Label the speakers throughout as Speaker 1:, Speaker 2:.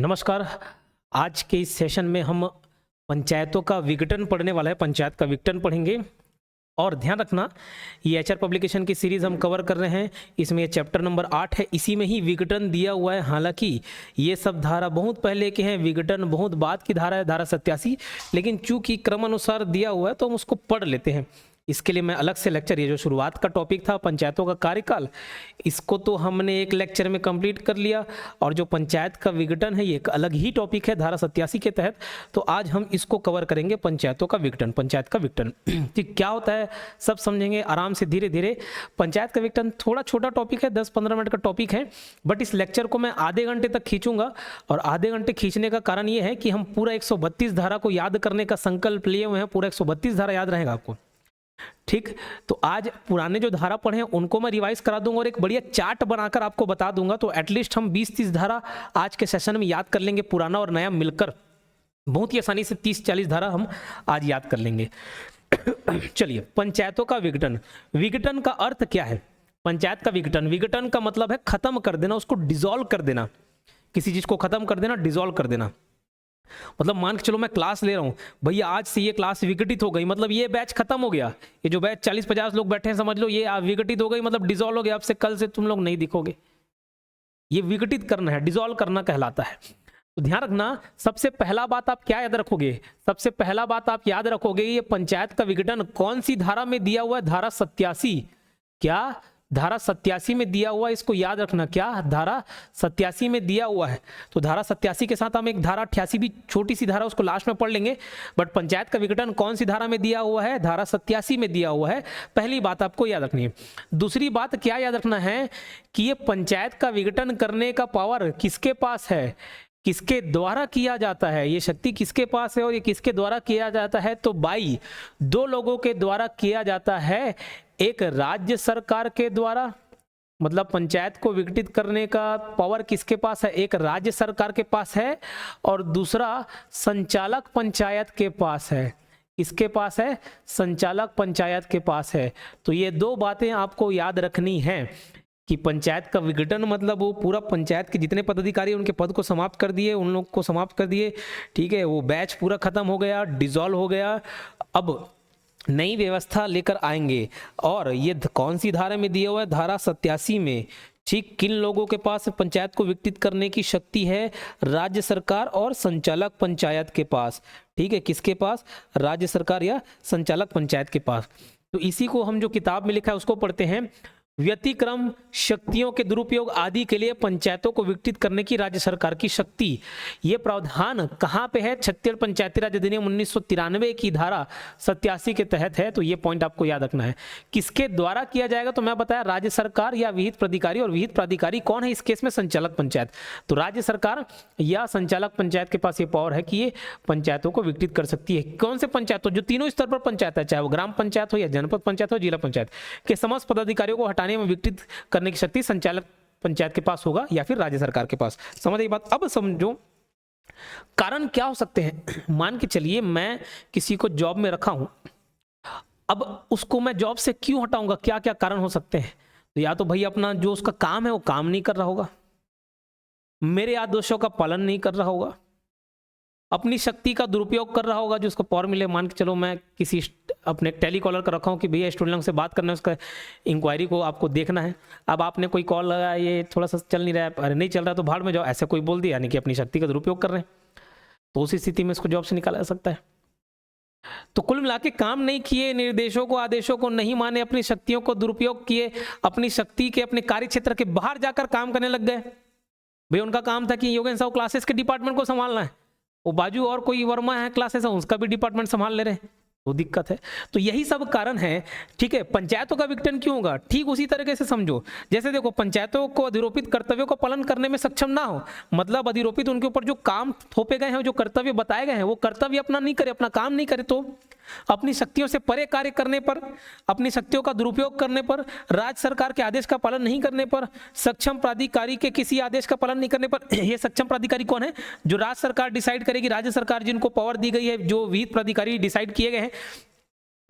Speaker 1: नमस्कार। आज के इस सेशन में हम पंचायतों का विघटन पढ़ने वाला है। पंचायत का विघटन पढ़ेंगे और ध्यान रखना ये एचआर पब्लिकेशन की सीरीज हम कवर कर रहे हैं। इसमें ये चैप्टर नंबर 8 है, इसी में ही विघटन दिया हुआ है। हालांकि ये सब धारा बहुत पहले के हैं, विघटन बहुत बाद की धारा है, धारा 87, लेकिन चूंकि क्रम अनुसार दिया हुआ है तो हम उसको पढ़ लेते हैं। इसके लिए मैं अलग से लेक्चर, ये जो शुरुआत का टॉपिक था पंचायतों का कार्यकाल, इसको तो हमने एक लेक्चर में कंप्लीट कर लिया। और जो पंचायत का विघटन है ये एक अलग ही टॉपिक है धारा 87 के तहत। तो आज हम इसको कवर करेंगे, पंचायतों का विघटन, पंचायत का विघटन। ठीक क्या होता है सब समझेंगे आराम से, धीरे धीरे। पंचायत का विघटन थोड़ा छोटा टॉपिक है, 10-15 मिनट का टॉपिक है, बट इस लेक्चर को मैं आधे घंटे तक खींचूंगा। और आधे घंटे खींचने का कारण ये है कि हम पूरा 132 धारा को याद करने का संकल्प लिए हुए हैं। पूरा 132 धारा याद रहेगा आपको, ठीक। तो आज पुराने जो धारा पढ़े हैं उनको मैं रिवाइज करा दूंगा और एक बढ़िया चार्ट बनाकर आपको बता दूंगा। तो एटलीस्ट हम 20-30 धारा आज के सेशन में याद कर लेंगे, पुराना और नया मिलकर बहुत ही आसानी से 30-40 धारा हम आज याद कर लेंगे। चलिए, पंचायतों का विघटन। विघटन का अर्थ क्या है? पंचायत का विघटन, विघटन का मतलब है खत्म कर देना, उसको डिसॉल्व कर देना, किसी चीज को खत्म कर देना, डिसॉल्व कर देना। मतलब मान के चलो मैं क्लास ले रहा हूं, भैया आज से ये क्लास विघटित हो गई, मतलब ये बैच खत्म हो गया। ये जो बैच 40-50 लोग बैठे हैं समझ लो ये विघटित हो गई, मतलब डिसॉल्व हो गया, आपसे कल से तुम लोग नहीं दिखोगे। ये विघटित करना है, डिसॉल्व करना कहलाता है। तो ध्यान रखना, सबसे पहला बात आप क्या याद रखोगे? सबसे पहला बात आप याद रखोगे ये पंचायत का विघटन कौन सी धारा में दिया हुआ है? धारा 87। क्या? धारा 87 में दिया हुआ है, इसको याद रखना। क्या? धारा 87 में दिया हुआ है। तो धारा 87 के साथ हम एक धारा 88 भी, छोटी सी धारा, उसको लास्ट में पढ़ लेंगे। बट पंचायत का विघटन कौन सी धारा में दिया हुआ है? धारा 87 में दिया हुआ है। पहली बात आपको याद रखनी है। दूसरी बात क्या याद रखना है कि ये पंचायत का विघटन करने का पावर किसके पास है, किसके द्वारा किया जाता है, ये शक्ति किसके पास है और ये किसके द्वारा किया जाता है? तो बाई दो लोगों के द्वारा किया जाता है। एक राज्य सरकार के द्वारा, मतलब पंचायत को विघटित करने का पावर किसके पास है? एक राज्य सरकार के पास है, और दूसरा संचालक पंचायत के पास है। किसके पास है? संचालक पंचायत के पास है। तो ये दो बातें आपको याद रखनी है कि पंचायत का विघटन मतलब वो पूरा पंचायत के जितने पदाधिकारी उनके पद को समाप्त कर दिए, उन लोग को समाप्त कर दिए, ठीक है, वो बैच पूरा खत्म हो गया, डिसॉल्व हो गया। अब नई व्यवस्था लेकर आएंगे। और ये कौन सी धारा में दिया हुआ है? धारा 87 में। ठीक, किन लोगों के पास पंचायत को विघटित करने की शक्ति है? राज्य सरकार और संचालक पंचायत के पास। ठीक है, किसके पास? राज्य सरकार या संचालक पंचायत के पास। तो इसी को हम जो किताब में लिखा है उसको पढ़ते हैं। व्यतिक्रम, शक्तियों के दुरुपयोग आदि के लिए पंचायतों को विघटित करने की राज्य सरकार की शक्ति। ये प्रावधान कहाँ पे है? छत्तीसगढ़ पंचायती राज अधिनियम 1993 की धारा 87 के तहत है। तो ये पॉइंट आपको याद रखना है। किसके द्वारा किया जाएगा? तो मैं बताया राज्य सरकार या विहित प्राधिकारी, और विहित प्राधिकारी कौन है इस केस में? संचालक पंचायत। तो राज्य सरकार या संचालक पंचायत के पास ये पावर है कि ये पंचायतों को विघटित कर सकती है। कौन से पंचायतों? जो तीनों स्तर पर पंचायत है, चाहे वो ग्राम पंचायत हो या जनपद पंचायत हो, जिला पंचायत के समस्त पदाधिकारियों को हटाने में विघटित करने की शक्ति संचालक पंचायत के पास होगा या फिर राज्य सरकार के पास। समझ आई बात? अब समझो कारण क्या हो सकते हैं। मान के चलिए मैं किसी को जॉब में रखा हूं, अब उसको मैं जॉब से क्यों हटाऊंगा? क्या क्या कारण हो सकते हैं? तो या तो भाई अपना जो उसका काम है वो काम नहीं कर रहा होगा, मेरे आदेशों का पालन नहीं कर रहा होगा, अपनी शक्ति का दुरुपयोग कर रहा होगा जो उसको पावर मिले। मान के चलो मैं किसी अपने टेलीकॉलर का रखा हूँ कि भैया स्टूडेंट लोग से बात करना है, उसका इंक्वायरी को आपको देखना है। अब आपने कोई कॉल लगाया, ये थोड़ा सा चल नहीं रहा है, अरे नहीं चल रहा तो भाड़ में जाओ, ऐसे कोई बोल दिया, यानी कि अपनी शक्ति का दुरुपयोग कर रहे हैं। तो उस स्थिति में इसको जॉब से निकाला जा सकता है। तो कुल मिला के काम नहीं किए, निर्देशों को, आदेशों को नहीं माने, अपनी शक्तियों को दुरुपयोग किए, अपनी शक्ति के अपने कार्य क्षेत्र के बाहर जाकर काम करने लग गए। भैया उनका काम था कि योगेश साहब क्लासेस के डिपार्टमेंट को संभालना है, वो बाजू और कोई वर्मा है क्लासेस है उसका भी डिपार्टमेंट संभाल ले रहे हैं, तो दिक्कत है। तो यही सब कारण है। ठीक है, पंचायतों का विघटन क्यों होगा? ठीक उसी तरीके से समझो, जैसे देखो पंचायतों को अधिरोपित कर्तव्यों का पालन करने में सक्षम ना हो, मतलब अधिरोपित उनके ऊपर जो काम थोपे गए हैं, जो कर्तव्य बताए गए हैं, वो कर्तव्य अपना नहीं करे, अपना काम नहीं करे, तो अपनी शक्तियों से परे कार्य करने पर, अपनी शक्तियों का दुरुपयोग करने पर, राज्य सरकार के आदेश का पालन नहीं करने पर, सक्षम प्राधिकारी के किसी आदेश का पालन नहीं करने पर। यह सक्षम प्राधिकारी कौन है? जो राज्य सरकार डिसाइड करेगी, राज्य सरकार जिनको पावर दी गई है, जो विहित प्राधिकारी डिसाइड किए गए हैं,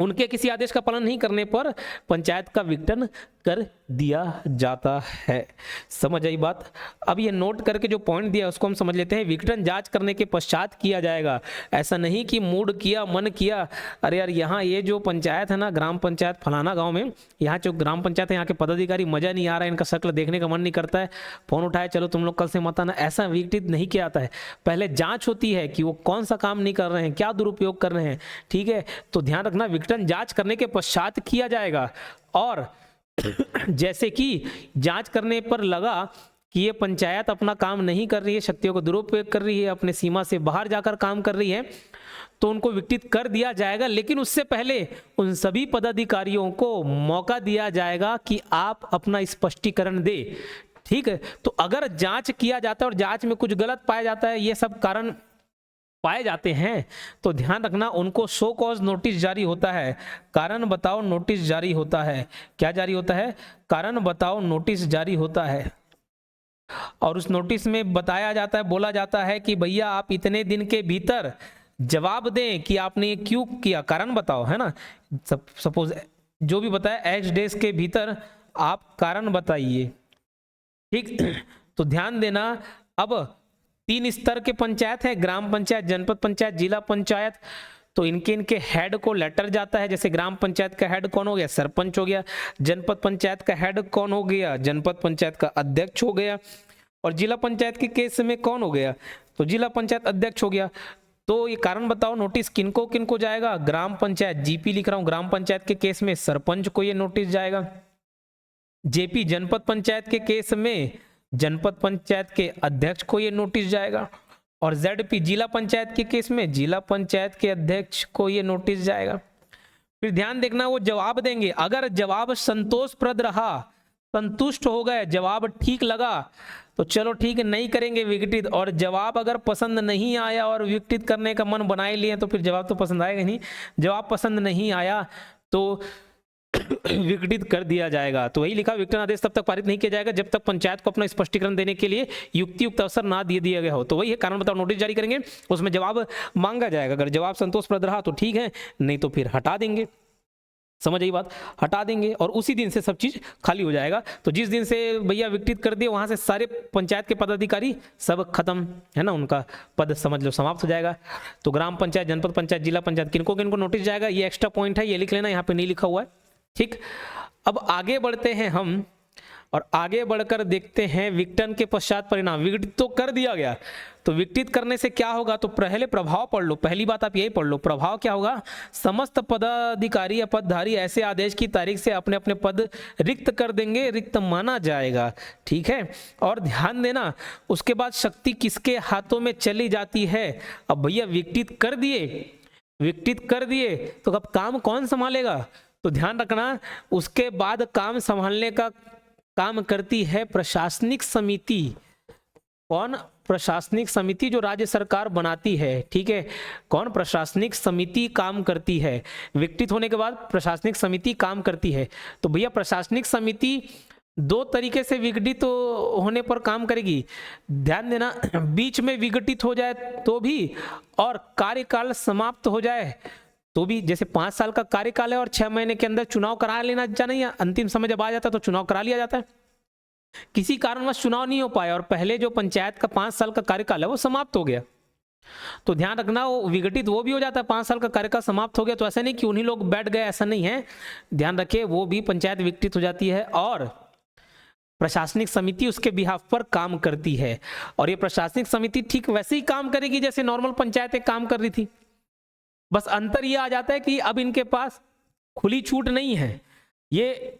Speaker 1: उनके किसी आदेश का पालन नहीं करने पर पंचायत का विघटन कर दिया जाता है। समझ आई बात। अब ये नोट करके जो पॉइंट दिया उसको हम समझ लेते हैं। विघटन जांच करने के पश्चात किया जाएगा। ऐसा नहीं कि मूड किया, मन किया, अरे यार यहाँ ये जो पंचायत है ना, ग्राम पंचायत फलाना गांव में, यहाँ जो ग्राम पंचायत है यहाँ के पदाधिकारी मजा नहीं आ रहा है, इनका शक्ल देखने का मन नहीं करता है, फोन उठाए चलो तुम लोग कल से मत आना, ऐसा विघटित नहीं किया जाता है। पहले जांच होती है कि वो कौन सा काम नहीं कर रहे हैं, क्या दुरुपयोग कर रहे हैं, ठीक है। तो ध्यान रखना, विघटन जांच करने के पश्चात किया जाएगा। और जैसे कि जांच करने पर लगा कि ये पंचायत अपना काम नहीं कर रही है, शक्तियों का दुरुपयोग कर रही है, अपने सीमा से बाहर जाकर काम कर रही है, तो उनको विघटित कर दिया जाएगा। लेकिन उससे पहले उन सभी पदाधिकारियों को मौका दिया जाएगा कि आप अपना स्पष्टीकरण दे, ठीक है। तो अगर जांच किया जाता है और जांच में कुछ गलत पाया जाता है, ये सब कारण पाए जाते हैं, तो ध्यान रखना उनको शो कॉज नोटिस जारी होता है, कारण बताओ नोटिस जारी होता है। क्या जारी होता है? कारण बताओ नोटिस जारी होता है। और उस नोटिस में बताया जाता है, बोला जाता है कि भैया आप इतने दिन के भीतर जवाब दें कि आपने ये क्यों किया, कारण बताओ, है ना। सपोज जो भी बताया X डेज के भीतर आप कारण बताइए, ठीक। तो ध्यान देना, अब 3 स्तर के पंचायत है, ग्राम पंचायत, जनपद पंचायत, जिला पंचायत। तो इनके हेड को लेटर जाता है। जैसे ग्राम पंचायत का हेड कौन हो गया? सरपंच हो गया। जनपद पंचायत का हेड कौन हो गया? जनपद पंचायत का अध्यक्ष हो गया। और जिला पंचायत के केस में कौन हो गया? तो जिला पंचायत अध्यक्ष हो गया। तो ये कारण बताओ नोटिस किनको किनको जाएगा? ग्राम पंचायत, जीपी लिख रहा हूं, ग्राम पंचायत के केस में सरपंच को ये नोटिस जाएगा। जेपी जनपद पंचायत के केस में जनपद पंचायत के अध्यक्ष को ये नोटिस जाएगा। और जेडपी जिला पंचायत के केस में जिला पंचायत के अध्यक्ष को ये नोटिस जाएगा। फिर ध्यान देखना, वो जवाब देंगे। अगर जवाब संतोषप्रद रहा, संतुष्ट हो गए, जवाब ठीक लगा, तो चलो ठीक है, नहीं करेंगे विघटित। और जवाब अगर पसंद नहीं आया और विघटित करने का मन बना ही लिए, तो फिर जवाब तो पसंद आएगा नहीं। जवाब पसंद नहीं आया तो विघटित कर दिया जाएगा। तो वही लिखा, विघटन आदेश तब तक पारित नहीं किया जाएगा जब तक पंचायत को अपना स्पष्टीकरण देने के लिए युक्त अवसर ना दिया गया हो। तो वही है, कारण बताओ नोटिस जारी करेंगे, उसमें जवाब मांगा जाएगा। अगर जवाब संतोषप्रद रहा तो ठीक है, नहीं तो फिर हटा देंगे। समझ आई बात? हटा देंगे और उसी दिन से सब चीज खाली हो जाएगा। तो जिस दिन से भैया विघटित कर दिए, वहां से सारे पंचायत के पदाधिकारी सब खत्म, है ना, उनका पद समझ लो समाप्त हो जाएगा। तो ग्राम पंचायत, जनपद पंचायत, जिला पंचायत, किनको किनको नोटिस जाएगा, ये एक्स्ट्रा पॉइंट है, ये लिख लेना, यहाँ पे नहीं लिखा हुआ है, ठीक। अब आगे बढ़ते हैं हम और आगे बढ़कर देखते हैं विघटन के पश्चात परिणाम। विघटित तो कर दिया गया, तो विघटित करने से क्या होगा? तो पहले प्रभाव पढ़ लो, पहली बात आप यही पढ़ लो, प्रभाव क्या होगा? समस्त पदाधिकारी या पदधारी ऐसे आदेश की तारीख से अपने अपने पद रिक्त कर देंगे, रिक्त माना जाएगा, ठीक है। और ध्यान देना, उसके बाद शक्ति किसके हाथों में चली जाती है? अब भैया विघटित कर दिए, विघटित कर दिए, तो अब काम कौन संभालेगा? तो ध्यान रखना, उसके बाद काम संभालने का काम करती है प्रशासनिक समिति। कौन? प्रशासनिक समिति, जो राज्य सरकार बनाती है, ठीक है। कौन? प्रशासनिक समिति काम करती है। विघटित होने के बाद प्रशासनिक समिति काम करती है। तो भैया प्रशासनिक समिति 2 तरीके से विघटित होने पर काम करेगी। ध्यान देना, बीच में विघटित हो जाए तो भी, और कार्यकाल समाप्त हो जाए तो भी। जैसे 5 साल का कार्यकाल है और 6 महीने के अंदर चुनाव करा लेना चाहिए, अंतिम समय जब आ जाता है तो चुनाव करा लिया जाता है। किसी कारणवश चुनाव नहीं हो पाया और पहले जो पंचायत का 5 साल का कार्यकाल है वो समाप्त हो गया, तो ध्यान रखना वो विघटित वो भी हो जाता है। 5 साल का कार्यकाल समाप्त हो गया तो ऐसा नहीं कि उन्हीं लोग बैठ गए, ऐसा नहीं है, ध्यान रखिए, वो भी पंचायत विघटित हो जाती है और प्रशासनिक समिति उसके बिहाफ पर काम करती है। और ये प्रशासनिक समिति ठीक वैसे ही काम करेगी जैसे नॉर्मल पंचायतें काम कर रही थी, बस अंतर ये आ जाता है कि अब इनके पास खुली छूट नहीं है, ये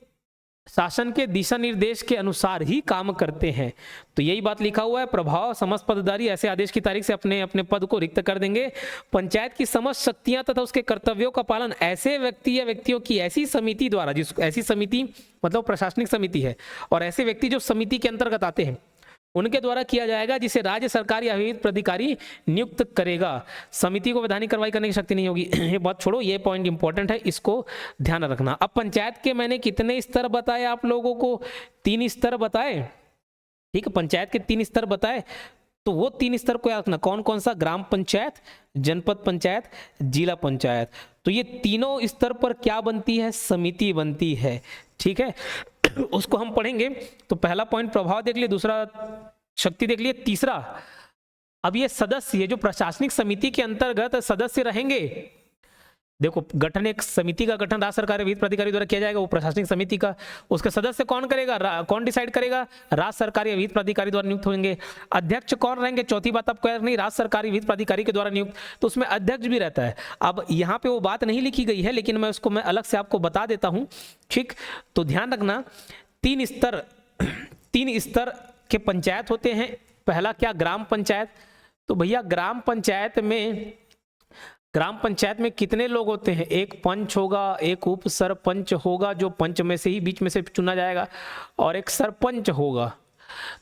Speaker 1: शासन के दिशा निर्देश के अनुसार ही काम करते हैं। तो यही बात लिखा हुआ है, प्रभाव समस्त पदाधिकारी ऐसे आदेश की तारीख से अपने अपने पद को रिक्त कर देंगे। पंचायत की समस्त शक्तियां तथा उसके कर्तव्यों का पालन ऐसे व्यक्ति या व्यक्तियों की ऐसी समिति द्वारा, जिसको ऐसी समिति मतलब प्रशासनिक समिति है, और ऐसे व्यक्ति जो समिति के अंतर्गत आते हैं उनके द्वारा किया जाएगा, जिसे राज्य सरकार या विविध प्राधिकारी नियुक्त करेगा। समिति को वैधानिक कार्रवाई करने की शक्ति नहीं होगी। ये बात छोड़ो, ये पॉइंट इंपॉर्टेंट है, इसको ध्यान रखना। अब पंचायत के मैंने कितने स्तर बताए आप लोगों को? 3 स्तर बताए, ठीक है, पंचायत के 3 स्तर बताए। तो वो 3 स्तर को याद रखना, कौन कौन सा? ग्राम पंचायत, जनपद पंचायत, जिला पंचायत। तो ये तीनों स्तर पर क्या बनती है, समिति बनती है। ठीक है, उसको हम पढ़ेंगे। तो पहला पॉइंट प्रभाव देख लिए, दूसरा शक्ति देख लिए, तीसरा अब ये सदस्य, जो प्रशासनिक समिति के अंतर्गत सदस्य रहेंगे, देखो गठन, एक समिति का गठन राज्य सरकार वित्त प्राधिकारी द्वारा किया जाएगा, वो प्रशासनिक समिति का, उसके सदस्य कौन करेगा, कौन डिसाइड करेगा, राज्य सरकार या वित्त प्राधिकारी द्वारा नियुक्त होंगे। अध्यक्ष कौन रहेंगे, चौथी बात आपको नहीं, राज्य सरकारी वित्त प्राधिकारी के द्वारा नियुक्त, तो उसमें अध्यक्ष भी रहता है। अब यहाँ पे वो बात नहीं लिखी गई है, लेकिन मैं उसको मैं अलग से आपको बता देता हूँ। ठीक, तो ध्यान रखना, तीन स्तर के पंचायत होते हैं। पहला क्या, ग्राम पंचायत। तो भैया ग्राम पंचायत में कितने लोग होते हैं, एक पंच होगा, एक उप सरपंच होगा जो पंच में से ही बीच में से चुना जाएगा, और एक सरपंच होगा।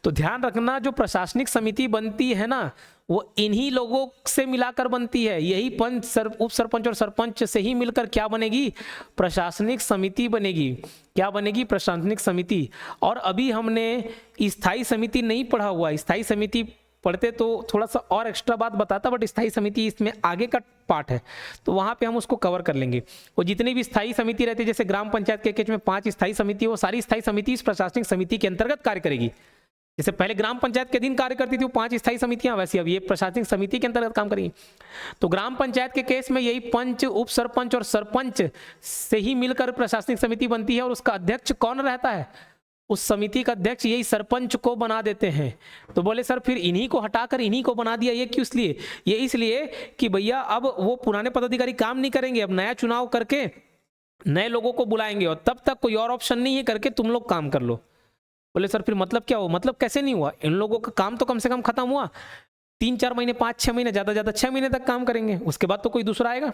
Speaker 1: तो ध्यान रखना, जो प्रशासनिक समिति बनती है ना, वो इन्हीं लोगों से मिलाकर बनती है। यही पंच, उप सरपंच और सरपंच से ही मिलकर क्या बनेगी, प्रशासनिक समिति बनेगी। क्या बनेगी, प्रशासनिक समिति। और अभी हमने स्थायी समिति नहीं पढ़ा हुआ, स्थायी समिति पढ़ते तो थोड़ा सा और एक्स्ट्रा बात बताता, बट स्थायी समिति इसमें आगे का पार्ट है, तो वहां पे हम उसको कवर कर लेंगे। वो जितनी भी स्थायी समिति रहती है, जैसे ग्राम पंचायत के केस में 5 स्थायी समिति, वो सारी स्थायी समिति इस प्रशासनिक समिति के अंतर्गत कार्य करेगी। जैसे पहले ग्राम पंचायत के अधीन कार्य करती थी वो 5 स्थायी समितियां, वैसे अब ये प्रशासनिक समिति के अंतर्गत काम करेंगी। तो ग्राम पंचायत के केस में यही पंच, उप सरपंच और सरपंच से ही मिलकर प्रशासनिक समिति बनती है, और उसका अध्यक्ष कौन रहता है, उस समिति का अध्यक्ष यही सरपंच को बना देते हैं। तो बोले सर फिर इन्हीं को हटाकर इन्हीं को बना दिया, ये क्यों? इसलिए, ये इसलिए कि भैया अब वो पुराने पदाधिकारी काम नहीं करेंगे, अब नया चुनाव करके नए लोगों को बुलाएंगे, और तब तक कोई और ऑप्शन नहीं है करके तुम लोग काम कर लो। बोले सर फिर मतलब क्या हो, मतलब कैसे नहीं हुआ, इन लोगों का काम तो कम से कम खत्म हुआ, 3-4 महीने, 5-6 महीने, ज्यादा ज्यादा 6 महीने तक काम करेंगे, उसके बाद तो कोई दूसरा आएगा।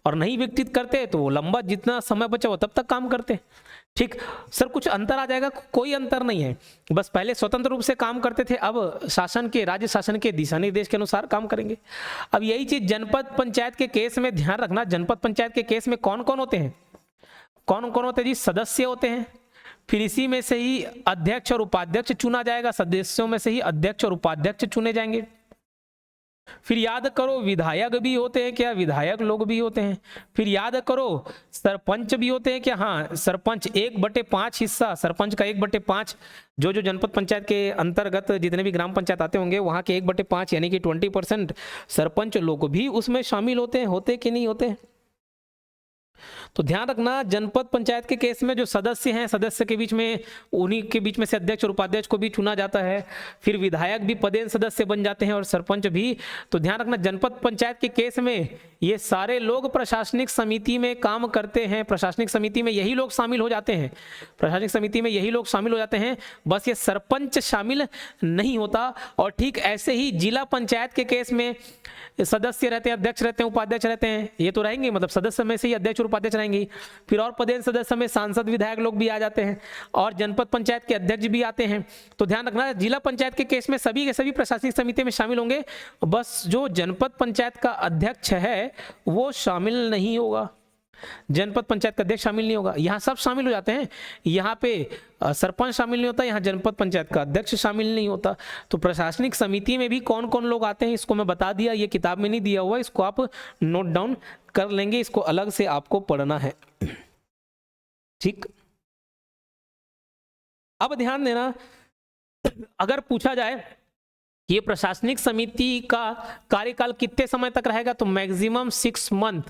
Speaker 1: और नहीं विकसित करते तो वो लंबा जितना समय बचा वो तब तक काम करते। ठीक सर, कुछ अंतर आ जाएगा, कोई अंतर नहीं है, बस पहले स्वतंत्र रूप से काम करते थे, अब शासन के, राज्य शासन के दिशा निर्देश के अनुसार काम करेंगे। अब यही चीज जनपद पंचायत के केस में ध्यान रखना, जनपद पंचायत के केस में कौन कौन होते हैं, कौन कौन होते हैं जी, सदस्य होते हैं, फिर इसी में से ही अध्यक्ष और उपाध्यक्ष चुना जाएगा, सदस्यों में से ही अध्यक्ष और उपाध्यक्ष चुने जाएंगे। फिर याद करो विधायक भी होते हैं क्या, विधायक लोग भी होते हैं। फिर याद करो सरपंच भी होते हैं क्या, हाँ सरपंच 1/5 हिस्सा, सरपंच का 1/5, जो जनपद पंचायत के अंतर्गत जितने भी ग्राम पंचायत आते होंगे वहां के 1/5 यानी कि 20% सरपंच लोग भी उसमें शामिल होते कि नहीं होते। तो ध्यान रखना, जनपद पंचायत के केस में जो सदस्य हैं, सदस्य के बीच में, उन्हीं के बीच में से अध्यक्ष और उपाध्यक्ष को भी चुना जाता है। फिर विधायक भी पदेन सदस्य बन जाते हैं और सरपंच भी। तो ध्यान रखना, जनपद पंचायत के केस में ये सारे लोग प्रशासनिक समिति में काम करते हैं, प्रशासनिक समिति में यही लोग शामिल हो जाते हैं, प्रशासनिक समिति में यही लोग शामिल हो जाते हैं, बस ये सरपंच शामिल नहीं होता। और ठीक ऐसे ही जिला पंचायत के केस में सदस्य रहते हैं, अध्यक्ष रहते हैं, उपाध्यक्ष रहते हैं, ये तो रहेंगे, मतलब सदस्य में से ही अध्यक्ष और उपाध्यक्ष रहेंगे। फिर और पदेन सदस्य में सांसद विधायक लोग भी आ जाते हैं, और जनपद पंचायत के अध्यक्ष भी आते हैं। तो ध्यान रखना, जिला पंचायत के केस में सभी के सभी प्रशासनिक समिति में शामिल होंगे, बस जो जनपद पंचायत का अध्यक्ष है वो शामिल नहीं होगा, जनपद पंचायत का अध्यक्ष शामिल नहीं होगा। यहाँ सब शामिल हो जाते हैं, यहाँ पे सरपंच शामिल नहीं होता, यहाँ जनपद पंचायत का अध्यक्ष शामिल नहीं होता। तो प्रशासनिक समिति में भी कौन कौन लोग आते हैं इसको मैं बता दिया, ये किताब में नहीं दिया हुआ, इसको आप नोट डाउन कर लेंगे, इसको अलग से आपको पढ़ना है। ठीक, अब ध्यान देना, अगर पूछा जाए ये प्रशासनिक समिति का कार्यकाल कितने समय तक रहेगा, तो मैक्सिमम 6 मंथ,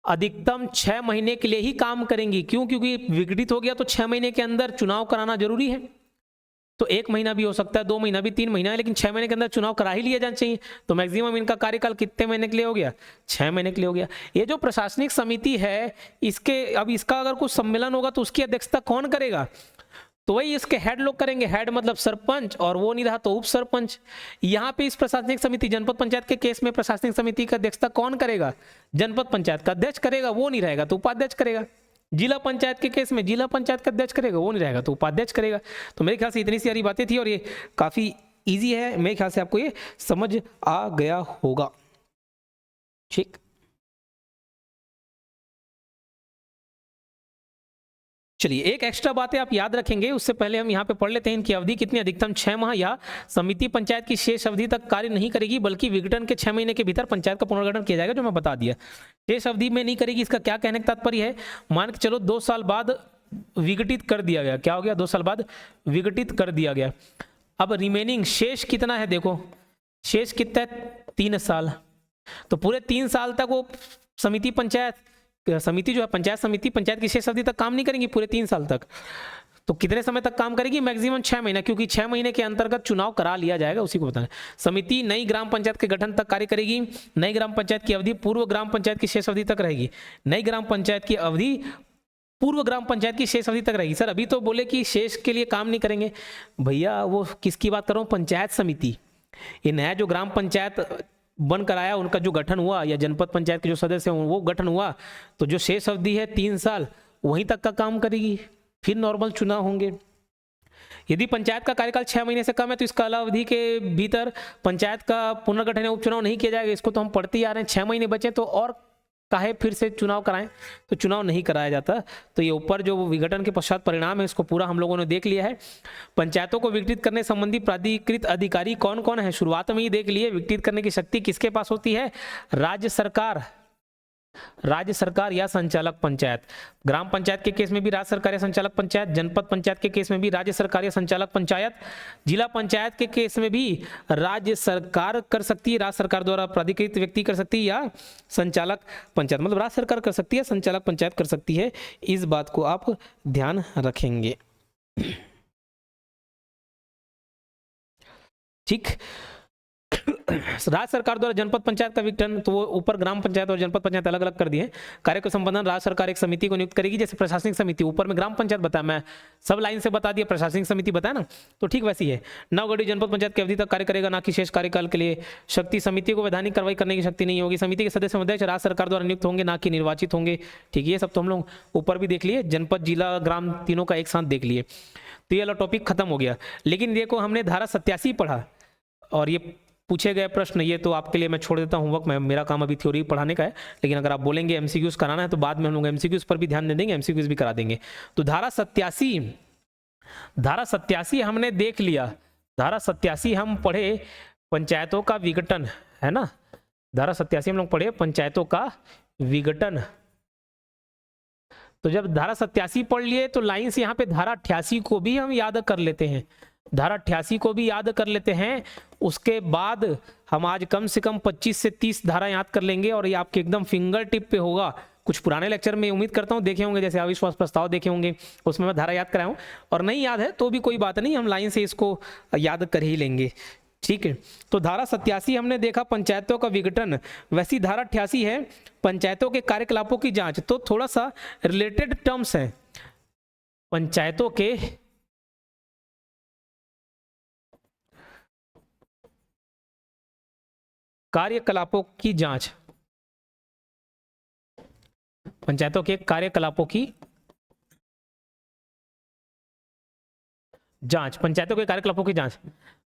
Speaker 1: अधिकतम 6 महीने के लिए ही काम करेंगी। क्यों? क्योंकि विघटित हो गया तो 6 महीने के अंदर चुनाव कराना जरूरी है। तो 1 महीना भी हो सकता है, 2 महीना भी, 3 महीना है, लेकिन 6 महीने के अंदर चुनाव करा ही लिया जाना चाहिए। तो मैक्सिमम इनका कार्यकाल कितने महीने के लिए हो गया, 6 महीने के लिए हो गया। ये जो प्रशासनिक समिति है, इसके अब इसका अगर कुछ सम्मेलन होगा तो उसकी अध्यक्षता कौन करेगा, तो वही इसके हेड लोग करेंगे, हेड मतलब सरपंच, और वो नहीं रहा तो उप सरपंच। यहाँ पे इस प्रशासनिक समिति, जनपद पंचायत के केस में प्रशासनिक समिति का अध्यक्षता कौन करेगा, जनपद पंचायत का अध्यक्ष करेगा, वो नहीं रहेगा तो उपाध्यक्ष करेगा। जिला पंचायत के केस में जिला पंचायत का अध्यक्ष करेगा, वो नहीं रहेगा तो उपाध्यक्ष करेगा। तो मेरे ख्याल से इतनी सारी बातें थी और ये काफी ईजी है, मेरे ख्याल से आपको ये समझ आ गया होगा। ठीक, चलिए, एक एक्स्ट्रा बात है आप याद रखेंगे, उससे पहले हम यहाँ पे पढ़ लेते हैं इनकी अवधि कितनी, अधिकतम 6 माह या समिति पंचायत की शेष अवधि तक कार्य नहीं करेगी, बल्कि विघटन के 6 महीने के भीतर पंचायत का पुनर्गठन किया जाएगा, जो मैं बता दिया। शेष अवधि में नहीं करेगी, इसका क्या कहने का तात्पर्य है, मान के चलो 2 साल बाद विघटित कर दिया गया, क्या हो गया, 2 साल बाद विघटित कर दिया गया। अब रिमेनिंग शेष कितना है, देखो शेष कितना है, 3 साल। तो पूरे 3 साल तक वो समिति जो है पंचायत समिति पंचायत की शेष अवधि तक काम नहीं करेंगी पूरे 3 साल तक। तो कितने समय तक काम करेगी, मैक्सिमम 6 महीना, क्योंकि 6 महीने के अंतर्गत चुनाव करा लिया जाएगा, उसी को बताना। समिति नई ग्राम पंचायत के गठन तक कार्य करेगी। नई ग्राम पंचायत की अवधि पूर्व ग्राम पंचायत की शेष अवधि तक रहेगी। नई ग्राम पंचायत की अवधि पूर्व ग्राम पंचायत की शेष अवधि तक रहेगी। सर अभी तो बोले कि शेष के लिए काम नहीं करेंगे, भैया वो किसकी बात कर रहा हूँ, पंचायत समिति। ये नया जो ग्राम पंचायत बन कर आया, उनका जो गठन हुआ, या जनपद पंचायत के जो सदस्य हैं वो गठन हुआ, तो जो शेष अवधि है 3 साल, वहीं तक का काम करेगी, फिर नॉर्मल चुनाव होंगे। यदि पंचायत का कार्यकाल 6 महीने से कम है तो इस कालावधि के भीतर पंचायत का पुनर्गठन या उपचुनाव नहीं किया जाएगा। इसको तो हम पढ़ते ही आ रहे हैं, 6 महीने बचे तो और काहे फिर से चुनाव कराएं, तो चुनाव नहीं कराया जाता। तो ये ऊपर जो विघटन के पश्चात परिणाम है, इसको पूरा हम लोगों ने देख लिया है। पंचायतों को विघटित करने संबंधी प्राधिकृत अधिकारी कौन कौन है, शुरुआत में ही देख लिए। विघटित करने की शक्ति किसके पास होती है, राज्य सरकार या संचालक पंचायत। ग्राम पंचायत के केस में भी राज्य सरकार या संचालक पंचायत, जनपद पंचायत के केस में भी राज्य सरकार या संचालक पंचायत, जिला पंचायत के केस में भी राज्य सरकार कर सकती है, राज्य सरकार द्वारा प्राधिकृत व्यक्ति कर सकती है, या संचालक पंचायत, मतलब राज्य सरकार कर सकती है, संचालक पंचायत कर सकती है। इस बात को आप ध्यान रखेंगे, ठीक। राज्य सरकार द्वारा जनपद पंचायत का विघटन, तो वो ऊपर ग्राम पंचायत और जनपद पंचायत अलग अलग कर दिए। कार्य को संपादन राज्य सरकार एक समिति को नियुक्त करेगी, जैसे प्रशासनिक समिति, ऊपर में ग्राम पंचायत बताया, मैं सब लाइन से बता दिया, प्रशासनिक समिति बताया ना, तो ठीक वैसी है। नवगठित जनपद पंचायत की अवधि तक कार्य करेगा, ना कि शेष कार्यकाल के लिए। शक्ति, समिति को वैधानिक कार्रवाई करने की शक्ति नहीं होगी। समिति के सदस्य अध्यक्ष राज्य सरकार द्वारा नियुक्त होंगे, ना कि निर्वाचित होंगे, ठीक है। ये सब तो हम लोग ऊपर भी देख लिए, जनपद जिला ग्राम तीनों का एक साथ देख लिए, तो ये वाला टॉपिक खत्म हो गया। लेकिन देखो हमने धारा 87 पढ़ा, और ये पूछे गए प्रश्न, ये तो आपके लिए मैं छोड़ देता हूँ होमवर्क, मेरा काम अभी थ्योरी पढ़ाने का है, लेकिन अगर आप बोलेंगे एमसीक्यूज कराना है तो बाद में हम लोग एमसीक्यूज पर भी ध्यान दे देंगे, एमसीक्यूज भी करा देंगे। तो धारा 87 हमने देख लिया। धारा 87 हम पढ़े पंचायतों का विघटन, है ना। धारा 87 हम लोग पढ़े पंचायतों का विघटन। तो जब धारा 87 पढ़ लिए तो लाइन से यहाँ पे धारा 88 को भी हम याद कर लेते हैं, धारा 88 को भी याद कर लेते हैं। उसके बाद हम आज कम से कम 25 से 30 धारा याद कर लेंगे, और ये आपके एकदम फिंगर टिप पे होगा। कुछ पुराने लेक्चर में उम्मीद करता हूँ देखे होंगे, जैसे अविश्वास प्रस्ताव देखे होंगे, उसमें मैं धारा याद कराया हूँ, और नहीं याद है तो भी कोई बात नहीं, हम लाइन से इसको याद कर ही लेंगे, ठीक है। तो धारा 87 हमने देखा पंचायतों का विघटन, वैसी धारा 88 है पंचायतों के कार्यकलापों की जांच। तो थोड़ा सा रिलेटेड टर्म्स है, पंचायतों के कार्यकलापों की जांच, पंचायतों के कार्यकलापों की जांच, पंचायतों के कार्यकलापों की जांच।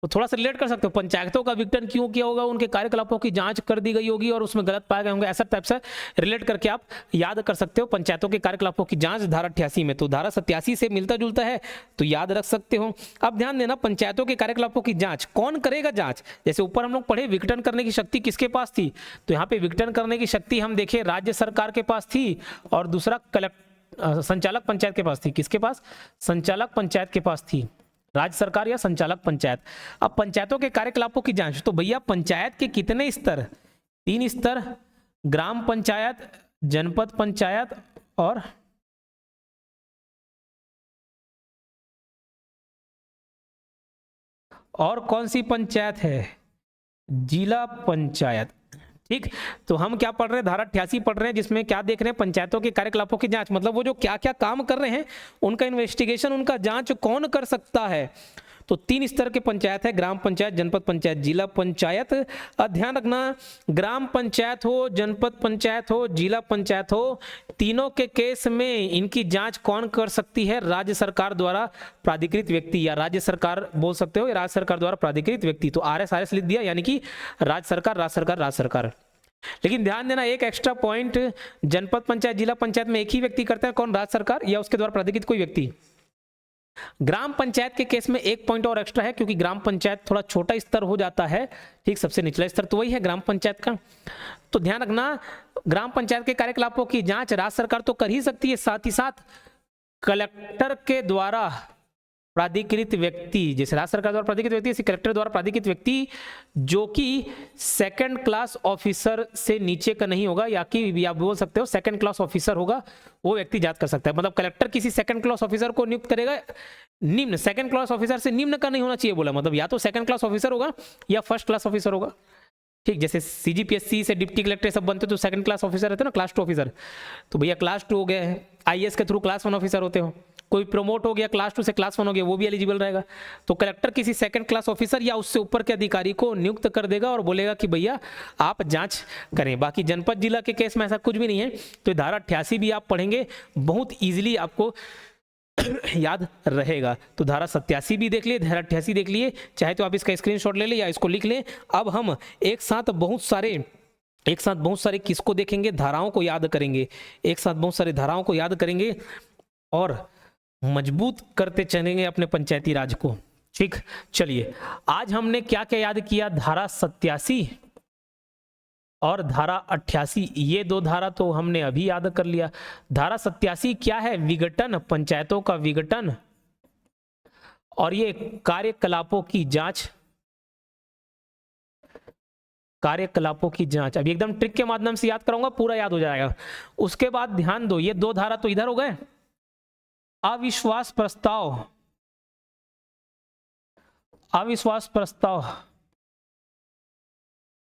Speaker 1: तो थोड़ा सा रिलेट कर सकते हो, पंचायतों का विघटन क्यों किया होगा, उनके कार्यकलापों की जांच कर दी गई होगी और उसमें गलत पाए गए होंगे, ऐसा टाइप से रिलेट करके आप याद कर सकते हो पंचायतों के कार्यकलापों की जांच धारा 88 में। तो धारा 87 से मिलता जुलता है तो याद रख सकते हो। अब ध्यान देना, पंचायतों के कार्यकलापों की जांच कौन करेगा जांच, जैसे ऊपर हम लोग पढ़े विघटन करने की शक्ति किसके पास थी, तो यहाँ पे विघटन करने की शक्ति हम देखे राज्य सरकार के पास थी, और दूसरा संचालक पंचायत के पास थी। किसके पास, संचालक पंचायत के पास थी, राज्य सरकार या संचालक पंचायत। अब पंचायतों के कार्यकलापों की जांच, तो भैया पंचायत के कितने स्तर, 3 स्तर, ग्राम पंचायत, जनपद पंचायत और कौन सी पंचायत है, जिला पंचायत, ठीक। तो हम क्या पढ़ रहे हैं, धारा 88 पढ़ रहे हैं, जिसमें क्या देख रहे हैं, पंचायतों के कार्यकलापों की जांच, मतलब वो जो क्या क्या काम कर रहे हैं उनका इन्वेस्टिगेशन, उनका जांच कौन कर सकता है। तो 3 स्तर के पंचायत है, ग्राम पंचायत, जनपद पंचायत, जिला पंचायत। ध्यान रखना, ग्राम पंचायत हो, जनपद पंचायत हो, जिला पंचायत हो, तीनों के केस में इनकी जांच कौन कर सकती है, राज्य सरकार द्वारा प्राधिकृत व्यक्ति, या राज्य सरकार बोल सकते हो, या राज्य सरकार द्वारा प्राधिकृत व्यक्ति। तो RS लिख दिया, यानी कि राज्य सरकार, राज्य सरकार, राज्य सरकार, लेकिन ध्यान देना एक एक्स्ट्रा पॉइंट, जनपद पंचायत जिला पंचायत में एक ही व्यक्ति करता है, कौन? राज्य सरकार या उसके द्वारा प्राधिकृत कोई व्यक्ति। ग्राम पंचायत के केस में एक पॉइंट और एक्स्ट्रा है, क्योंकि ग्राम पंचायत थोड़ा छोटा स्तर हो जाता है, ठीक, सबसे निचला स्तर तो वही है ग्राम पंचायत का। तो ध्यान रखना, ग्राम पंचायत के कार्यकलापों की जांच राज्य सरकार तो कर ही सकती है, साथ ही साथ कलेक्टर के द्वारा प्राधिकृत व्यक्ति, जैसे राज्य सरकार द्वारा प्राधिकृत व्यक्ति, ऐसे कलेक्टर द्वारा प्राधिकृत व्यक्ति जो कि सेकंड क्लास ऑफिसर से नीचे का नहीं होगा, या कि आप बोल सकते हो सेकंड क्लास ऑफिसर होगा, वो व्यक्ति जांच कर सकता है। मतलब कलेक्टर किसी सेकंड क्लास ऑफिसर को नियुक्त करेगा, निम्न सेकंड क्लास ऑफिसर से निम्न का नहीं होना चाहिए बोला, मतलब या तो सेकंड क्लास ऑफिसर होगा या फर्स्ट क्लास ऑफिसर होगा, ठीक। जैसे सीजीपीएससी से डिप्टी कलेक्टर सब बनते तो सेकंड क्लास ऑफिसर रहते ना, क्लास 2 ऑफिसर, तो भैया क्लास 2 हो गए हैं। आईएएस के थ्रू क्लास 1 ऑफिसर होते हो, कोई प्रमोट हो गया क्लास 2 से क्लास 1 हो गया, वो भी एलिजिबल रहेगा। तो कलेक्टर किसी सेकंड क्लास ऑफिसर या उससे ऊपर के अधिकारी को नियुक्त कर देगा और बोलेगा कि भैया आप जांच करें। बाकी जनपद जिला के केस में ऐसा कुछ भी नहीं है। तो धारा 88 भी आप पढ़ेंगे, बहुत ईजिली आपको याद रहेगा। तो धारा 87 भी देख लिए, धारा 88 देख लिए, चाहे तो आप इसका स्क्रीनशॉट ले लें या इसको लिख लें। अब हम एक साथ बहुत सारे किसको देखेंगे, धाराओं को याद करेंगे, एक साथ बहुत सारे धाराओं को याद करेंगे और मजबूत करते चलेंगे अपने पंचायती राज को, ठीक। चलिए, आज हमने क्या क्या याद किया, धारा 87 और धारा 88, ये दो धारा तो हमने अभी याद कर लिया। धारा 87 क्या है, विघटन, पंचायतों का विघटन, और ये कार्यकलापों की जांच, कार्यकलापों की जांच। अभी एकदम ट्रिक के माध्यम से याद कराऊंगा, पूरा याद हो जाएगा। उसके बाद ध्यान दो, ये दो धारा तो इधर हो गए। अविश्वास प्रस्ताव, अविश्वास प्रस्ताव,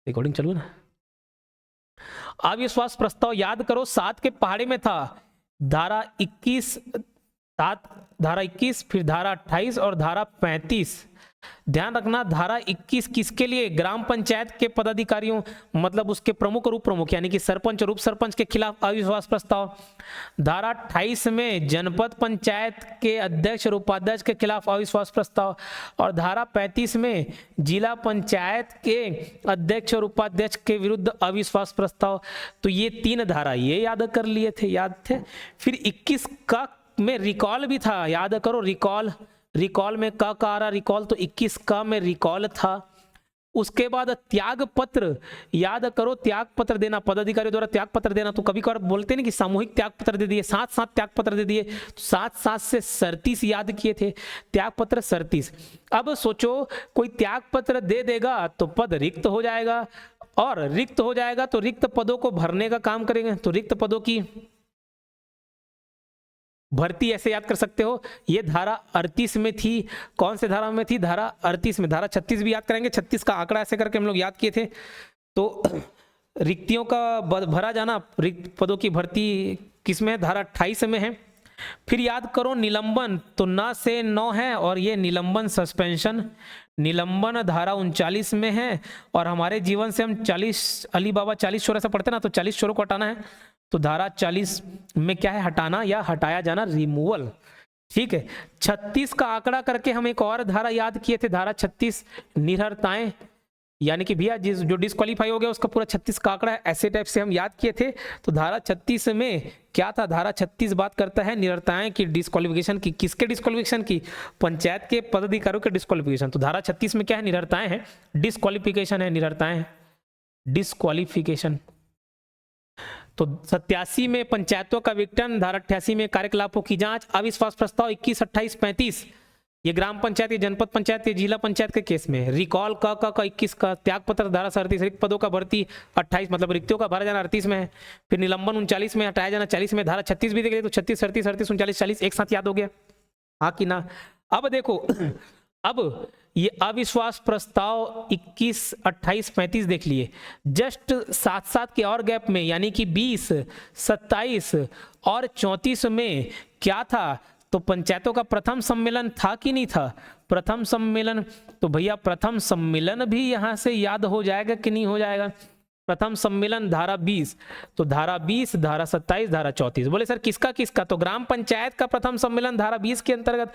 Speaker 1: रिकॉर्डिंग चालू है ना। अविश्वास प्रस्ताव याद करो, 7 के पहाड़े में था, धारा 21, धारा 21, फिर धारा 28 और धारा 35। ध्यान रखना, धारा 21 किसके लिए, ग्राम पंचायत के पदाधिकारियों, मतलब उसके प्रमुख और उप प्रमुख यानी कि सरपंच और उप सरपंच के खिलाफ अविश्वास प्रस्ताव। धारा 28 में जनपद पंचायत के अध्यक्ष और उपाध्यक्ष के खिलाफ अविश्वास प्रस्ताव, और धारा 35 में जिला पंचायत के अध्यक्ष और उपाध्यक्ष के विरुद्ध अविश्वास प्रस्ताव। तो ये 3 धारा ये याद कर लिए थे, याद थे। फिर 21 का में रिकॉल भी था, याद करो, रिकॉल, रिकॉल में का आ रहा रिकॉल, तो 21 का में रिकॉल था। उसके बाद त्याग पत्र, याद करो, त्याग पत्र देना, पदाधिकारी द्वारा त्याग पत्र देना। तो कभी कभार बोलते नहीं कि सामूहिक त्याग पत्र दे दिए, 7 त्याग पत्र दे दिए, तो 7 से 37 याद किए थे, त्याग पत्र 37। अब सोचो कोई त्याग पत्र दे देगा तो पद रिक्त हो जाएगा, और रिक्त हो जाएगा तो रिक्त पदों को भरने का काम करेंगे। तो रिक्त पदों की भर्ती ऐसे याद कर सकते हो, ये धारा 38 में थी। कौन से धारा में थी, धारा 38 में। धारा 36 भी याद करेंगे, 36 का आंकड़ा ऐसे करके हम लोग याद किए थे। तो रिक्तियों का भरा जाना, रिक्त पदों की भर्ती किस में है, धारा 28 में है। फिर याद करो निलंबन, तो 9 से 9 है, और ये निलंबन सस्पेंशन, निलंबन धारा 39 में है। और हमारे जीवन से हम 40 अली बाबा 40 चोर ऐसा पढ़ते ना, तो 40 चोरों को हटाना है, तो धारा 40 में क्या है, हटाना या हटाया जाना, रिमूवल, ठीक है। 36 का आंकड़ा करके हम एक और धारा याद किए थे, धारा 36 निरर्हताएं, यानी कि भैया जो डिस्क्वालीफाई हो गया उसका पूरा 36 का आंकड़ा है, ऐसे टाइप से हम याद किए थे। तो धारा 36 में क्या था, धारा 36 बात करता है निरर्हताएं की डिस्क्वालिफिकेशन की। किसके डिस्क्वालिफिकेशन की, पंचायत के पदाधिकारियों के डिस्क्वालिफिकेशन। तो धारा 36 में क्या है, निरर्हताएं है, डिस्क्वालिफिकेशन है, निरर्हताएं डिस्क्वालिफिकेशन। तो 87 में पंचायतों का विघटन, धारा 88 में कार्यकलापों की जांच, अविश्वास प्रस्ताव 21, 28, 35 ये ग्राम पंचायत, ये जनपद पंचायत, ये जिला पंचायत के केस में। रिकॉल का 21 का, त्याग पत्र धारा 37, रिक्त पदों का भर्ती 28 मतलब रिक्तियों का भरा जाना 38 में है। फिर निलंबन 39 में, हटाया जाना 40 में। धारा 36 भी देख लिया, तो 36, 37, 38, 39, 40 एक साथ याद हो गया, हाँ कि ना। अब देखो, अब ये अविश्वास प्रस्ताव 21, 28, 35 देख लिए, जस्ट 7 के और गैप में, यानी कि 20, 27 और 34 में क्या था, तो पंचायतों का प्रथम सम्मेलन था कि नहीं था, प्रथम सम्मेलन। तो भैया प्रथम सम्मेलन भी यहां से याद हो जाएगा कि नहीं हो जाएगा, प्रथम सम्मेलन धारा 20, तो धारा 20, धारा 27, धारा 34। बोले सर किसका किसका? तो ग्राम पंचायत का प्रथम सम्मेलन धारा 20 के अंतर्गत,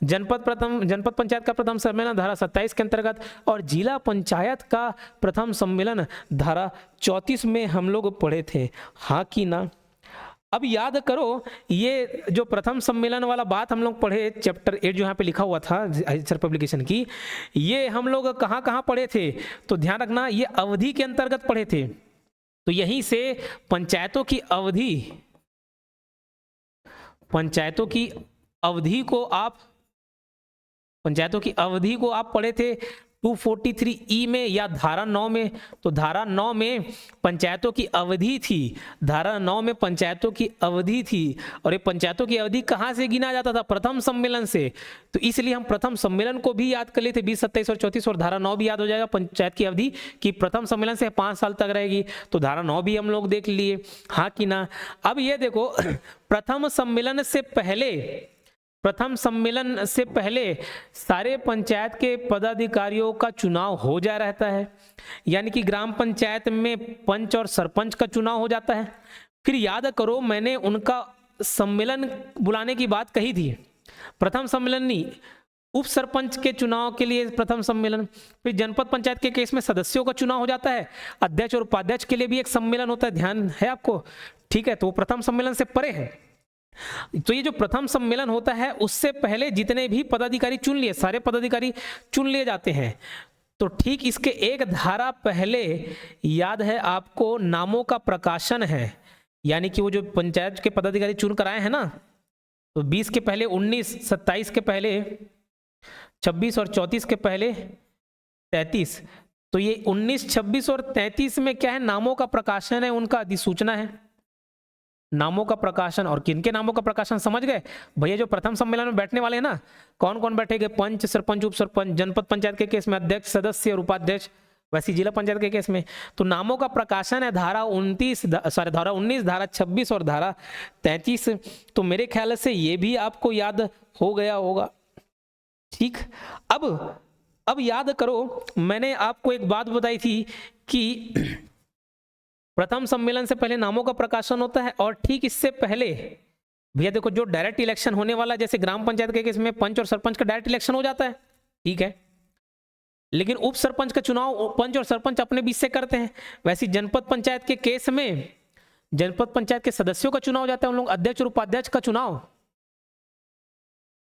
Speaker 1: जनपद पंचायत का प्रथम सम्मेलन धारा 27 के अंतर्गत, और जिला पंचायत का प्रथम सम्मेलन धारा 34 में हम लोग पढ़े थे, हाँ कि ना? अब याद करो, ये जो प्रथम सम्मेलन वाला बात हम लोग पढ़े, चैप्टर 8 जो यहाँ पे लिखा हुआ था एचआर पब्लिकेशन की, ये हम लोग कहाँ कहाँ पढ़े थे? तो ध्यान रखना, ये अवधि के अंतर्गत पढ़े थे। तो यहीं से पंचायतों की अवधि को आप पढ़े थे 243E में या धारा 9 में। तो धारा 9 में पंचायतों की अवधि थी, धारा 9 में पंचायतों की अवधि थी, और ये पंचायतों की अवधि कहाँ से गिना जाता था? प्रथम सम्मेलन से। तो इसलिए हम प्रथम सम्मेलन को भी याद कर लेते, 20, 27 और 34, और धारा 9 भी याद हो जाएगा पंचायत की अवधि कि प्रथम सम्मेलन से 5 साल तक रहेगी। तो धारा 9 भी हम लोग देख लिए, हाँ कि ना? अब ये देखो, प्रथम सम्मेलन से पहले सारे पंचायत के पदाधिकारियों का चुनाव हो जा रहता है, यानी कि ग्राम पंचायत में पंच और सरपंच का चुनाव हो जाता है। फिर याद करो, मैंने उनका सम्मेलन बुलाने की बात कही थी, प्रथम सम्मेलन नहीं, उप सरपंच के चुनाव के लिए प्रथम सम्मेलन। फिर जनपद पंचायत के केस में सदस्यों का चुनाव हो जाता है, अध्यक्ष और उपाध्यक्ष के लिए भी एक सम्मेलन होता है, ध्यान है आपको? ठीक है, तो वो प्रथम सम्मेलन से परे है। तो ये जो प्रथम सम्मेलन होता है, उससे पहले जितने भी पदाधिकारी चुन लिए, सारे पदाधिकारी चुन लिए जाते हैं। तो ठीक इसके एक धारा पहले याद है आपको, नामों का प्रकाशन है, यानी कि वो जो पंचायत के पदाधिकारी चुन कर आए हैं ना, तो 20 के पहले 19, 27 के पहले 26 और 34 के पहले 33। तो ये 19, 26 और 33 में क्या है? नामों का प्रकाशन है, उनका अधिसूचना है, नामों का प्रकाशन। और किनके नामों का प्रकाशन समझ गए भैया? जो प्रथम सम्मेलन में बैठने वाले हैं ना, कौन कौन बैठेंगे? पंच, सरपंच, उप सरपंच, जनपद पंचायत के केस में अध्यक्ष, सदस्य और उपाध्यक्ष, वैसी जिला पंचायत के केस में। तो नामों का प्रकाशन है धारा 19, धारा 26 और धारा 33। तो मेरे ख्याल से ये भी आपको याद हो गया होगा, ठीक। अब याद करो, मैंने आपको एक बात बताई थी कि प्रथम सम्मेलन से पहले नामों का प्रकाशन होता है, और ठीक इससे पहले भैया देखो, जो डायरेक्ट इलेक्शन होने वाला, जैसे ग्राम पंचायत के केस में पंच और सरपंच का डायरेक्ट इलेक्शन हो जाता है, ठीक है, लेकिन उप सरपंच का चुनाव पंच और सरपंच अपने बीच से करते हैं। वैसे जनपद पंचायत के केस में जनपद पंचायत के सदस्यों का चुनाव हो जाता है, उन लोग अध्यक्ष और उपाध्यक्ष का चुनाव,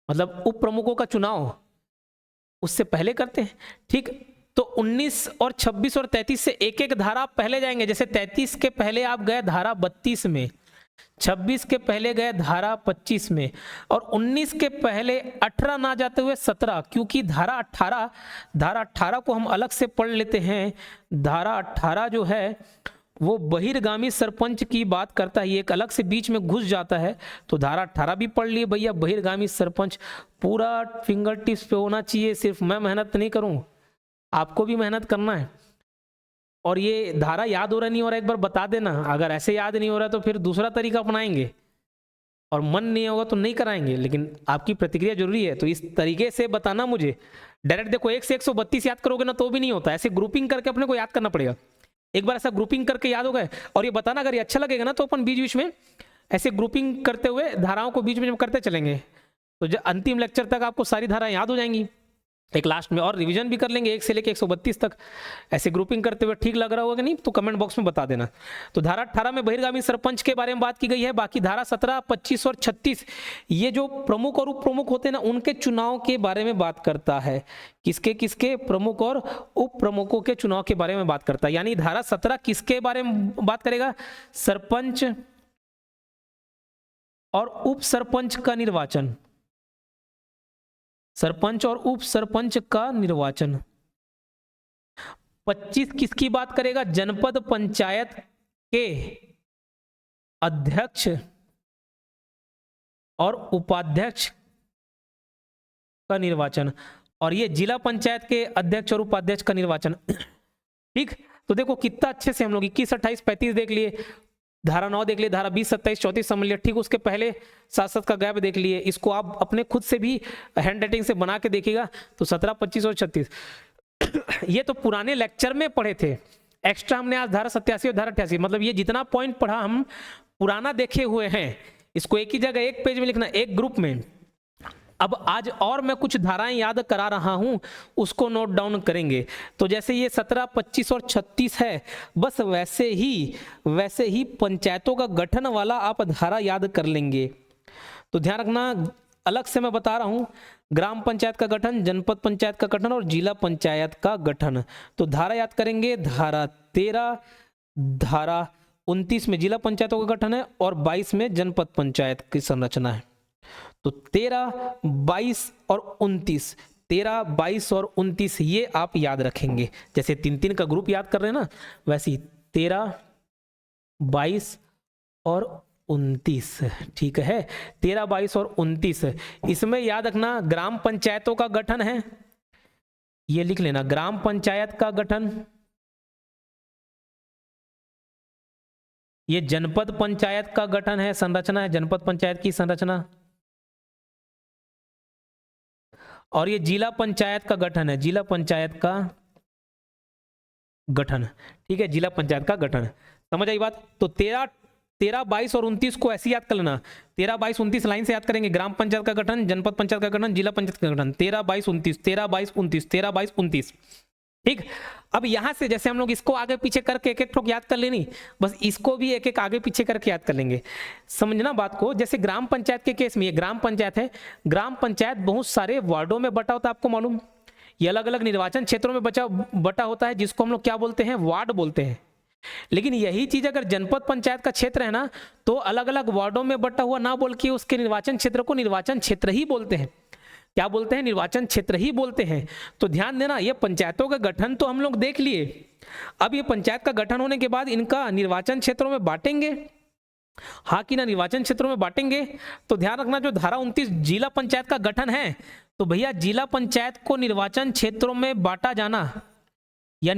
Speaker 1: मतलब उप प्रमुखों का चुनाव उससे पहले करते हैं, ठीक। तो 19 और 26 और 33 से एक एक धारा पहले जाएंगे। जैसे 33 के पहले आप गए धारा 32 में, 26 के पहले गए धारा 25 में, और 19 के पहले 18 ना जाते हुए 17, क्योंकि धारा 18 को हम अलग से पढ़ लेते हैं। धारा 18 जो है वो बहिर्गामी सरपंच की बात करता है, ये एक अलग से बीच में घुस जाता है। तो धारा 18 भी पढ़ लिए भैया, बहिर्गामी सरपंच पूरा फिंगर टिप्स पे होना चाहिए, सिर्फ मैं मेहनत नहीं करूं, आपको भी मेहनत करना है। और ये धारा याद हो रहा नहीं हो रहा, एक बार बता देना, अगर ऐसे याद नहीं हो रहा तो फिर दूसरा तरीका अपनाएंगे, और मन नहीं होगा तो नहीं कराएंगे, लेकिन आपकी प्रतिक्रिया जरूरी है। तो इस तरीके से बताना मुझे, डायरेक्ट देखो 1 से 132 याद करोगे ना तो भी नहीं होता, ऐसे ग्रुपिंग करके अपने को याद करना पड़ेगा। एक बार ऐसा ग्रुपिंग करके याद हो गए, और ये बताना अगर ये अच्छा लगेगा ना तो अपन बीच बीच में ऐसे ग्रुपिंग करते हुए धाराओं को बीच में करते चलेंगे, तो जो अंतिम लेक्चर तक आपको सारी धाराएं याद हो जाएंगी। एक लास्ट में और रिवीजन भी कर लेंगे 1 से लेकर 132 तक, ऐसे ग्रुपिंग करते हुए। ठीक लग रहा होगा कि नहीं तो कमेंट बॉक्स में बता देना। तो धारा 18 में बहिर्गामी सरपंच के बारे में बात की गई है। बाकी धारा 17, 25 और 36 ये जो प्रमुख और उप प्रमुख होते हैं ना, उनके चुनाव के बारे में बात करता है। किसके किसके? प्रमुख और उप प्रमुखों के चुनाव के बारे में बात करता है। यानी धारा 17 किसके बारे में बात करेगा? सरपंच और उप सरपंच का निर्वाचन, सरपंच और उप सरपंच का निर्वाचन। 25 किसकी बात करेगा? जनपद पंचायत के अध्यक्ष और उपाध्यक्ष का निर्वाचन, और ये जिला पंचायत के अध्यक्ष और उपाध्यक्ष का निर्वाचन, ठीक। तो देखो कितना अच्छे से हम लोग 21, 28, 35 देख लिए, धारा 9 देख लिए, धारा 20, 27, 34 समझ लिया, ठीक। उसके पहले 7 का गैप देख लिए। इसको आप अपने खुद से भी हैंड राइटिंग से बना के देखिएगा। तो 17, 25 और 36 ये तो पुराने लेक्चर में पढ़े थे, एक्स्ट्रा हमने आज धारा 87 और धारा 88, मतलब ये जितना पॉइंट पढ़ा हम पुराना देखे हुए हैं, इसको एक ही जगह एक पेज में लिखना, एक ग्रुप में। अब आज और मैं कुछ धाराएं याद करा रहा हूं, उसको नोट डाउन करेंगे। तो जैसे ये 17, 25 और 36 है, बस वैसे ही पंचायतों का गठन वाला आप धारा याद कर लेंगे। तो ध्यान रखना, अलग से मैं बता रहा हूं, ग्राम पंचायत का गठन, जनपद पंचायत का गठन और जिला पंचायत का गठन। तो धारा याद करेंगे, धारा 13, धारा 29 में जिला पंचायतों का गठन है और 22 में जनपद पंचायत की संरचना है। तो 13, 22 और 29, 13, 22 और 29 ये आप याद रखेंगे। जैसे 3-3 का ग्रुप याद कर रहे हैं ना, वैसे ही 13, 22 और 29, ठीक है। 13, 22 और 29, इसमें याद रखना ग्राम पंचायतों का गठन है, ये लिख लेना, ग्राम पंचायत का गठन। ये जनपद पंचायत का गठन है, संरचना है जनपद पंचायत की संरचना। और ये जिला पंचायत का गठन है, जिला पंचायत का गठन, ठीक है, जिला पंचायत का गठन। समझ आई बात? तो 13, 22 और 29 को ऐसे याद कर लेना, 13, 22, 29 लाइन से याद करेंगे। ग्राम पंचायत का गठन, जनपद पंचायत का गठन, जिला पंचायत का गठन, 13, 22, 29, 13, 22, 29, 13, 22, 29, ठीक। अब यहां से जैसे हम लोग इसको आगे पीछे करके एक एक ठोक याद कर लेनी, बस इसको भी एक एक आगे पीछे करके याद कर लेंगे। समझना बात को। जैसे ग्राम पंचायत के केस में, ये ग्राम पंचायत है, ग्राम पंचायत बहुत सारे वार्डों में बटा होता है, आपको मालूम। ये अलग अलग निर्वाचन क्षेत्रों में बटा होता है, जिसको हम लोग क्या बोलते हैं, वार्ड बोलते हैं। लेकिन यही चीज अगर जनपद पंचायत का क्षेत्र है ना, तो अलग अलग वार्डों में बटा हुआ ना बोल के उसके निर्वाचन क्षेत्र को निर्वाचन क्षेत्र ही बोलते हैं। क्या बोलते हैं? निर्वाचन क्षेत्र ही बोलते हैं। तो ध्यान देना, ये पंचायतों का गठन तो हम लोग देख लिए। अब ये पंचायत का गठन होने के बाद इनका निर्वाचन क्षेत्रों में बांटेंगे, हाँ कि ना, निर्वाचन क्षेत्रों में बांटेंगे। तो ध्यान रखना, जो धारा 29 जिला पंचायत का गठन है, तो भैया जिला पंचायत को निर्वाचन क्षेत्रों में बांटा जाना, या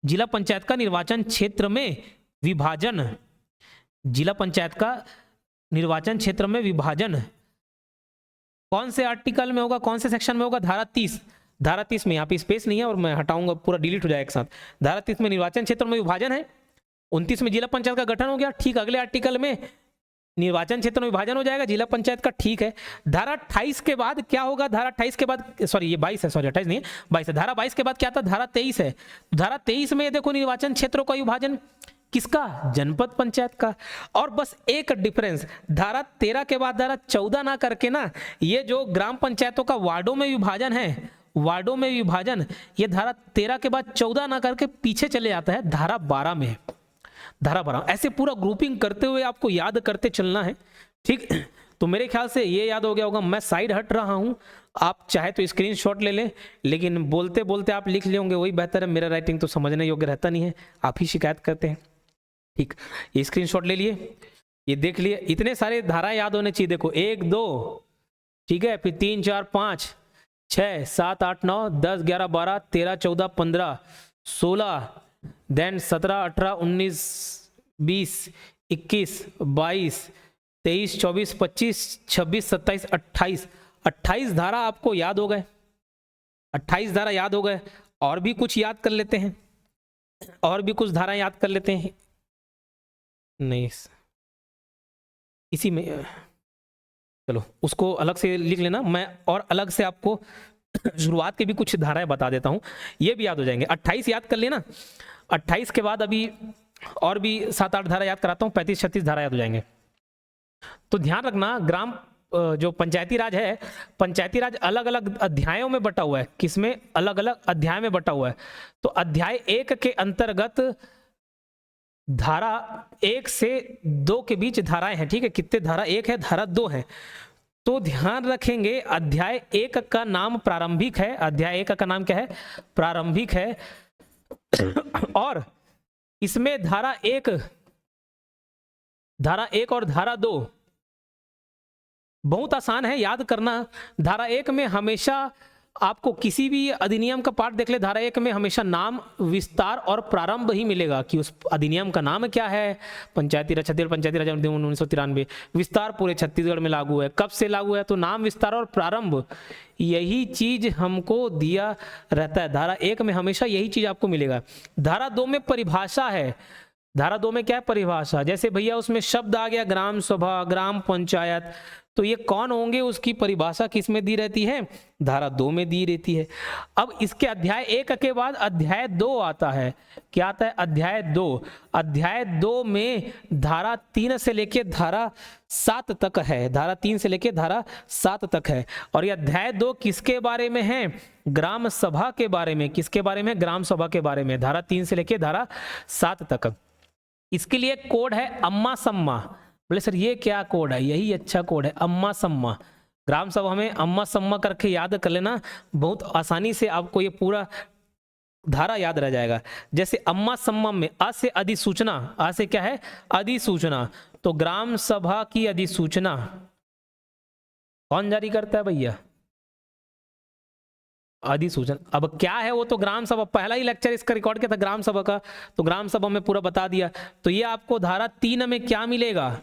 Speaker 1: जिला पंचायत का निर्वाचन क्षेत्र में विभाजन, जिला पंचायत का निर्वाचन क्षेत्र में विभाजन कौन से आर्टिकल में होगा, कौन से सेक्शन में होगा? धारा 30। धारा 30 में, यहाँ पे स्पेस नहीं है और मैं हटाऊंगा, पूरा डिलीट हो जाएगा एक साथ। धारा 30 में निर्वाचन क्षेत्र में विभाजन है, 29 में जिला पंचायत का गठन हो गया, ठीक। अगले आर्टिकल में निर्वाचन क्षेत्र में विभाजन हो जाएगा जिला पंचायत का, ठीक है। धारा 28 के बाद क्या होगा? धारा 28 के बाद, सॉरी ये 22 है, सॉरी 28 नहीं है, 22 है। धारा 22 के बाद क्या था? धारा 23 है। धारा 23 में देखो निर्वाचन क्षेत्रों का विभाजन किसका? जनपद पंचायत का। और बस एक डिफरेंस, धारा 13 के बाद धारा 14 ना करके ना, ये जो ग्राम पंचायतों का वार्डों में विभाजन है, वार्डों में विभाजन, ये धारा 13 के बाद 14 ना करके पीछे चले जाता है, धारा 12 में। धारा 12 ऐसे पूरा ग्रुपिंग करते हुए आपको याद करते चलना है, ठीक। तो मेरे ख्याल से ये याद हो गया होगा। मैं साइड हट रहा हूं, आप चाहे तो स्क्रीनशॉट ले लें, लेकिन बोलते बोलते आप लिख लेंगे वही बेहतर है। मेरा राइटिंग तो समझने योग्य रहता नहीं है, आप ही शिकायत करते हैं, ठीक। ये स्क्रीनशॉट ले लिए, ये देख लिए, इतने सारे धाराएं याद होने चाहिए। देखो 1, 2, ठीक है, फिर 3, 4, 5, 6, 7, 8, 9, 10, 11, 12, 13, 14, 15, 16, देन 17, 18, 19, 20, 21, 22, 23, 24, 25, 26, 27, 28, 28 धारा आपको याद हो गए, 28 धारा याद हो गए। और भी कुछ याद कर लेते हैं, और भी कुछ धारा याद कर लेते हैं। नहीं, इसी में, चलो उसको अलग से लिख लेना, मैं और अलग से आपको शुरुआत के भी कुछ धाराएं बता देता हूं, ये भी याद हो जाएंगे। 28 याद कर लेना, 28 के बाद अभी और भी 7-8 धारा याद कराता हूं, 35-36 धारा याद हो जाएंगे। तो ध्यान रखना, ग्राम जो पंचायती राज है, पंचायती राज अलग अलग अध्यायों में बटा हुआ है। किसमें? अलग अलग अध्याय में बटा हुआ है। तो अध्याय 1 के अंतर्गत धारा 1 से 2 के बीच धाराएं हैं, ठीक है। कितने धारा? 1 है, धारा 2 है। तो ध्यान रखेंगे, अध्याय 1 का नाम प्रारंभिक है। अध्याय 1 का नाम क्या है? प्रारंभिक है। और इसमें धारा 1 और धारा 2 बहुत आसान है याद करना। धारा 1 में हमेशा आपको किसी भी अधिनियम का पाठ देख ले, धारा 1 में हमेशा नाम, विस्तार और प्रारंभ ही मिलेगा कि उस अधिनियम का नाम क्या है। पंचायती राज छत्तीसगढ़ पंचायती राज अधिनियम 1993, विस्तार पूरे छत्तीसगढ़ में लागू है, कब से लागू है, तो नाम, विस्तार और प्रारंभ, यही चीज हमको दिया रहता है। धारा 1 में हमेशा यही चीज आपको मिलेगा। धारा 2 में परिभाषा है। धारा 2 में क्या है? परिभाषा। जैसे भैया उसमें शब्द आ गया ग्राम सभा, ग्राम पंचायत, तो ये कौन होंगे, उसकी परिभाषा किस में दी रहती है? धारा 2 में दी रहती है। अब इसके अध्याय 1 के बाद अध्याय 2 आता है। क्या आता है? अध्याय 2। अध्याय 2 में धारा 3 से लेके धारा 7 तक है। धारा 3 से लेके धारा 7 तक है। और ये अध्याय 2 किसके बारे में है? ग्राम सभा के बारे में। किसके बारे में? ग्राम सभा के बारे में। धारा 3 से लेके धारा 7 तक। इसके लिए कोड है अम्मा सम्मा। बोले सर ये क्या कोड है? यही अच्छा कोड है, अम्मा सम्मा। ग्राम सभा में अम्मा सम्मा करके याद कर लेना, बहुत आसानी से आपको ये पूरा धारा याद रह जाएगा। जैसे अम्मा सम्मा में अ से अधिसूचना, अ से क्या है? अधिसूचना। तो ग्राम सभा की अधिसूचना कौन जारी करता है भैया? अधिसूचना। अब क्या है वो तो ग्राम सभा, पहला ही लेक्चर इसका रिकॉर्ड किया था ग्राम सभा का, तो ग्राम सभा में पूरा बता दिया। तो ये आपको धारा 3 में क्या मिलेगा?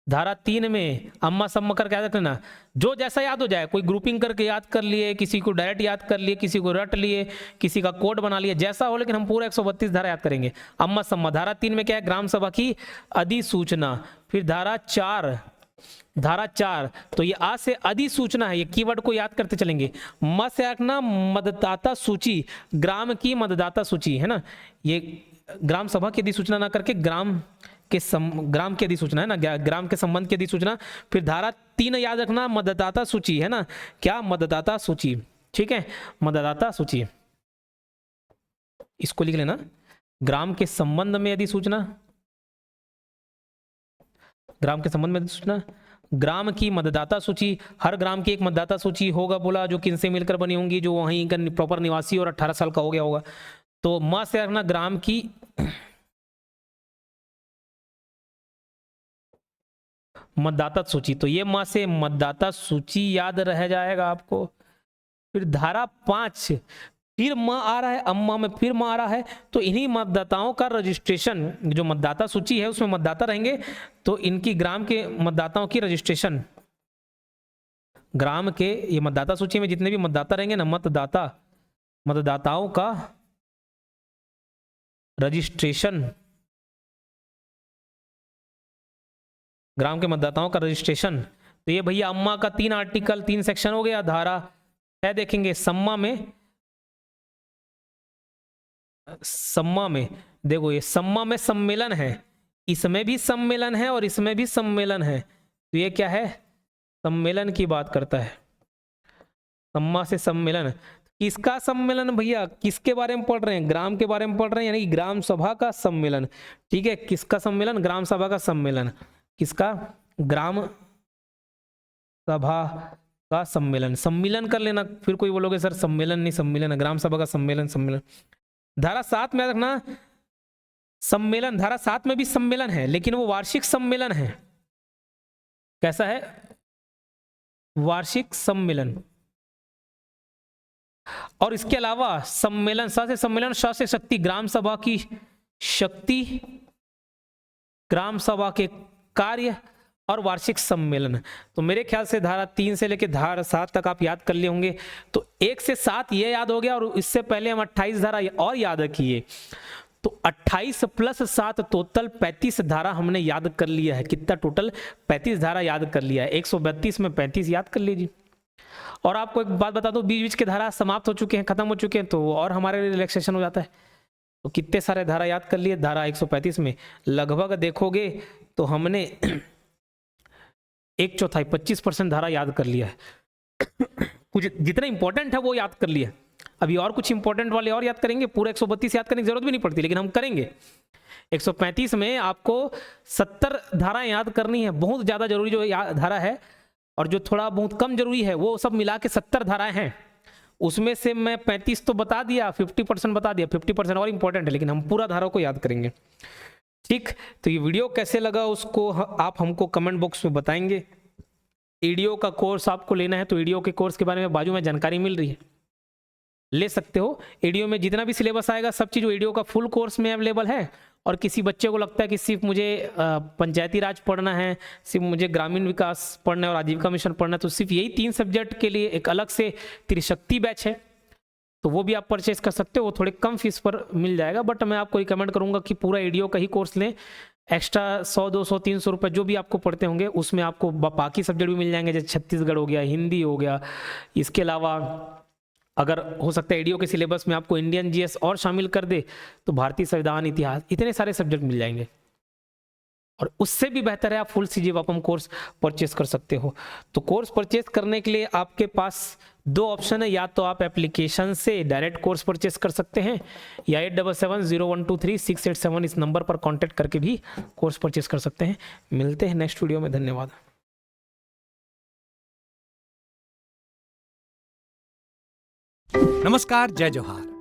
Speaker 1: धारा 3 में अम्मा सम्मा करके याद रखना, जो जैसा याद हो जाए। कोई ग्रुपिंग करके याद कर लिए, किसी को डायरेक्ट याद कर लिए, किसी को रट लिए, किसी का कोड बना लिए, जैसा हो, लेकिन हम पूरा 132 धारा याद करेंगे। अम्मा सम्मा। धारा 3 में क्या है? ग्राम सभा की अधिसूचना। फिर धारा 4, धारा 4, तो ये आ से अधिसूचना है, ये कीवर्ड को याद करते चलेंगे। म से रखना मतदाता सूची, ग्राम की मतदाता सूची है ना, ये ग्राम सभा की अधिसूचना ना करके ग्राम की अधिसूचना है ना, ग्राम के संबंध की अधिसूचना। फिर धारा 3 याद रखना, मतदाता सूची है ना, क्या? मतदाता सूची। ठीक है, मतदाता सूची, इसको लिख लेना। ग्राम के संबंध में अधिसूचना, ग्राम के संबंध में अधिसूचना, ग्राम की मतदाता सूची। हर ग्राम की एक मतदाता सूची होगा बोला, जो किनसे मिलकर बनी होंगी, जो वहीं का प्रॉपर निवासी और 18 साल का हो गया होगा। तो म से रखना ग्राम की मतदाता सूची, तो ये मां से मतदाता सूची याद रह जाएगा आपको। फिर धारा 5, फिर मां आ रहा है, अम्मा में फिर मां आ रहा है, तो इन्हीं मतदाताओं का रजिस्ट्रेशन, जो मतदाता सूची है उसमें मतदाता रहेंगे, तो इनकी ग्राम के मतदाताओं की रजिस्ट्रेशन, ग्राम के ये मतदाता सूची में जितने भी मतदाता रहेंगे ना, मतदाताओं का रजिस्ट्रेशन, ग्राम के मतदाताओं का रजिस्ट्रेशन। तो ये भैया अम्मा का 3 आर्टिकल 3 सेक्शन हो गया। धारा 6 देखेंगे सम्मा में, सम्मा में देखो, ये सम्मा में सम्मेलन है, इसमें भी सम्मेलन है और इसमें भी सम्मेलन है, तो ये क्या है? सम्मेलन की बात करता है। सम्मा से सम्मेलन, किसका सम्मेलन भैया? किसके बारे में पढ़ रहे हैं? ग्राम के बारे में पढ़ रहे हैं, यानी ग्राम सभा का सम्मेलन। ठीक है, किसका सम्मेलन? ग्राम सभा का सम्मेलन। किसका? ग्राम सभा का सम्मेलन। सम्मेलन कर लेना, फिर कोई बोलोगे सर सम्मेलन नहीं, सम्मेलन है, ग्राम सभा का सम्मेलन, सम्मेलन। धारा 7 में रखना सम्मेलन, धारा 7 में भी सम्मेलन है, लेकिन वो वार्षिक सम्मेलन है। कैसा है? वार्षिक सम्मेलन। और इसके अलावा सम्मेलन, स से सम्मेलन, श से शक्ति, ग्राम सभा की शक्ति, ग्राम सभा के कार्य और वार्षिक सम्मेलन। तो मेरे ख्याल से धारा 3 से लेकर धारा 7 तक आप याद कर लिए होंगे। तो 1 से 7 ये याद हो गया, और इससे पहले हम 28 धारा और याद किए, तो 28 प्लस 7 टोटल 35 धारा हमने याद कर लिया है। कितना टोटल? 35 धारा याद कर लिया है। 132 में 35 याद कर लीजिए। और आपको एक बात बता दो, बीच बीच के धारा समाप्त हो चुके हैं, खत्म हो चुके हैं, तो और हमारे रिलैक्सेशन हो जाता है। तो कितने सारे धारा याद कर लिए? धारा 135 में लगभग देखोगे तो हमने 1/4 25% धारा याद कर लिया है। कुछ जितना इंपॉर्टेंट है वो याद कर लिया। अभी और कुछ इंपॉर्टेंट वाले और याद करेंगे, पूरा 132 याद करने की जरूरत भी नहीं पड़ती, लेकिन हम करेंगे। 135 में आपको 70 धाराएं याद करनी है, बहुत ज्यादा जरूरी जो धारा है, और जो थोड़ा बहुत कम जरूरी है वो सब मिला के 70 धाराएं हैं। उसमें से मैं 35 तो बता दिया, 50% बता दिया, 50% और इंपॉर्टेंट है, लेकिन हम पूरा धारा को याद करेंगे। ठीक, तो ये वीडियो कैसे लगा उसको आप हमको कमेंट बॉक्स में बताएंगे। ईडीओ का कोर्स आपको लेना है तो ईडीओ के कोर्स के बारे में बाजू में जानकारी मिल रही है, ले सकते हो। ईडीओ में जितना भी सिलेबस आएगा सब चीज़ ईडीओ का फुल कोर्स में अवेलेबल है। और किसी बच्चे को लगता है कि सिर्फ मुझे पंचायती राज पढ़ना है, सिर्फ मुझे ग्रामीण विकास पढ़ना है और आजीविका मिशन पढ़ना है, तो सिर्फ यही 3 सब्जेक्ट के लिए एक अलग से त्रिशक्ति बैच है, तो वो भी आप परचेस कर सकते हो। वो थोड़े कम फीस पर मिल जाएगा, बट मैं आपको रिकमेंड करूंगा कि पूरा ईडीओ का ही कोर्स लें। एक्स्ट्रा 100, 200, 300 रुपये जो भी आपको पढ़ते होंगे उसमें आपको बाकी सब्जेक्ट भी मिल जाएंगे, जैसे छत्तीसगढ़ हो गया, हिंदी हो गया। इसके अलावा अगर हो सकता है ईडीओ के सिलेबस में आपको इंडियन जीएस और शामिल कर दे तो भारतीय संविधान, इतिहास, इतने सारे सब्जेक्ट मिल जाएंगे। और उससे भी बेहतर है आप फुल सीजी वापम कोर्स परचेस कर सकते हो। तो कोर्स परचेस करने के लिए आपके पास 2 ऑप्शन है, या तो आप एप्लीकेशन से डायरेक्ट कोर्स परचेस कर सकते हैं या 8770123687 इस नंबर पर कांटेक्ट करके भी कोर्स परचेस कर सकते हैं। मिलते हैं नेक्स्ट वीडियो में, धन्यवाद।
Speaker 2: नमस्कार, जय जोहार।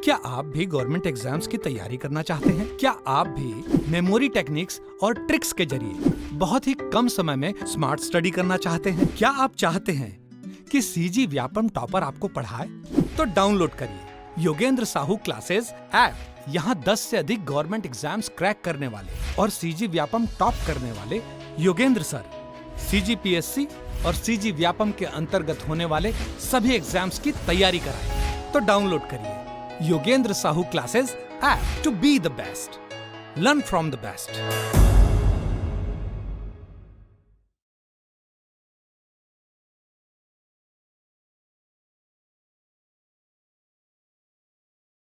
Speaker 2: क्या आप भी गवर्नमेंट एग्जाम्स की तैयारी करना चाहते हैं? क्या आप भी मेमोरी टेक्निक्स और ट्रिक्स के जरिए बहुत ही कम समय में स्मार्ट स्टडी करना चाहते हैं? क्या आप चाहते हैं कि सीजी व्यापम टॉपर आपको पढ़ाए? तो डाउनलोड करिए योगेंद्र साहू क्लासेस ऐप। यहाँ 10 से अधिक गवर्नमेंट एग्जाम्स क्रैक करने वाले और सीजी व्यापम टॉप करने वाले योगेंद्र सर सीजीपीएससी और सीजी व्यापम के अंतर्गत होने वाले सभी एग्जाम्स की तैयारी कराएं। तो डाउनलोड करिए Yogendra Sahu classes app to be the best, learn from the best.